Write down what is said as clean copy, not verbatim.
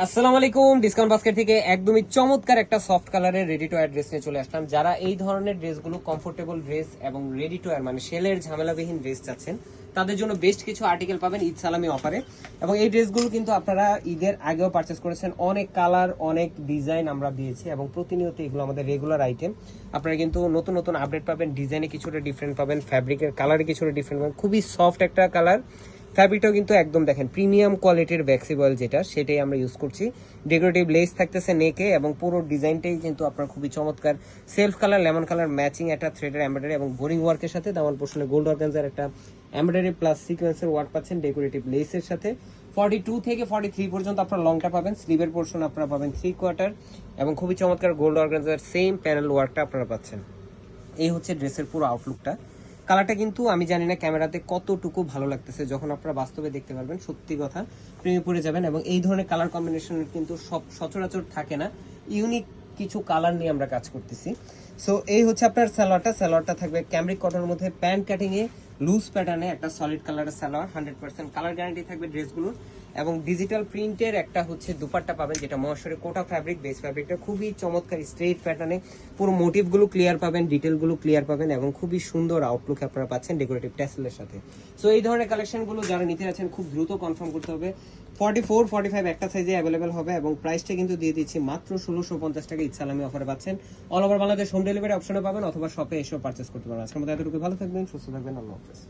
আসসালামু আলাইকুম। Discount basket থেকে একদমই চমৎকার একটা সফট কালারের রেডি টু ওয়্যার ড্রেস নিয়ে চলে আসলাম। যারা এই ধরনের ড্রেসগুলো কমফোর্টেবল ড্রেস এবং রেডি টু ওয়্যার মানে সেলের ঝামেলাবিহীন ড্রেস চাচ্ছেন, তাদের জন্য বেস্ট কিছু আর্টিকেল পাবেন ঈদ সালামি অফারে। এবং এই ড্রেসগুলো কিন্তু আপনারা ঈদের আগেও পারচেস করেছেন। অনেক কালার, অনেক ডিজাইন আমরা দিয়েছি এবং প্রতিনিয়ত এগুলো আমাদের রেগুলার আইটেম। আপনারা কিন্তু নতুন নতুন আপডেট পাবেন, ডিজাইনে কিছুটা ডিফারেন্ট পাবেন, ফ্যাব্রিকের কালারে কিছুটা ডিফারেন্ট পাবেন। খুবই সফট একটা কালার, ফ্যাব্রিকটাও কিন্তু একদম দেখেন প্রিমিয়াম কোয়ালিটির ভ্যাক্সিবল, যেটা সেটাই আমরা ইউজ করছি। ডেকোরেটিভ লেস থাকতেছে নেকে এবং পুরো ডিজাইনটাই কিন্তু আপনার খুবই চমৎকার। Self colour, lemon colour matching একটা থ্রেডের এমব্রয়ডারি এবং বোরিং ওয়ার্কের সাথে দামান পোর্শনে গোল্ড অর্গানজার একটা এমব্রয়ডারি প্লাস সিকোয়েন্সের ওয়ার্ক পাচ্ছেন ডেকোরেটিভ লেসের সাথে। 42 থেকে 43 পর্যন্ত আপনার লংটা পাবেন। স্লিভের পোর্শন আপনারা পাবেন 3/4 এবং খুবই চমৎকার গোল্ড অর্গানজার সেম প্যানেল ওয়ার্কটা আপনারা পাচ্ছেন। এই হচ্ছে ড্রেসের পুরো আউটলুকটা। কালারটা কিন্তু আমি জানি না ক্যামেরাতে কতটুকু ভালো লাগতেছে, যখন আপনারা বাস্তবে দেখতে পারবেন সত্যি কথা প্রেমে পড়ে যাবেন। এবং এই ধরনের কালার কম্বিনেশন কিন্তু সব সচরাচর থাকে না, ইউনিক কিছু কালার নিয়ে আমরা কাজ করতেছি। সো এই হচ্ছে আপনার সালোয়ারটা থাকবে ক্যামরিক কটনের মধ্যে প্যান্ট কাটিং এ লুজ প্যাটার্নে একটা সলিড কালারের সালোয়ার। 100% কালার গ্যারান্টি থাকবে ড্রেসগুলোর। এবং ডিজিটাল প্রিন্টের একটা হচ্ছে দুপাট্টা পাবেন, যেটা মহাশরে কোটা ফ্যাব্রিক বেস ফ্যাব্রিকটা খুবই চমৎকার স্ট্রেট প্যাটার্নে। পুরো মোটিভগুলো ক্লিয়ার পাবেন, ডিটেলগুলো ক্লিয়ার পাবেন এবং খুবই সুন্দর আউটলুক আপনারা পাচ্ছেন ডেকোরেটিভ ট্যাসেলের সাথে। সো এই ধরনের কালেকশনগুলো যারা নিতে যাচ্ছেন খুব দ্রুত কনফার্ম করতে হবে। 44, 45 একটা সাইজে অ্যাভেলেবেল হবে এবং প্রাইসটা কিন্তু দিয়ে দিচ্ছি মাত্র 1650 টাকা ঈদ সালামি অফারে পাচ্ছেন। All over Bangladesh home delivery অপশনে পাবেন অথবা শপে এসেও পারচেস করতে পারবেন। আজকের মধ্যে এতটুকু, ভালো থাকবেন, সুস্থ থাকবেন, আল্লাহ হাফেজ।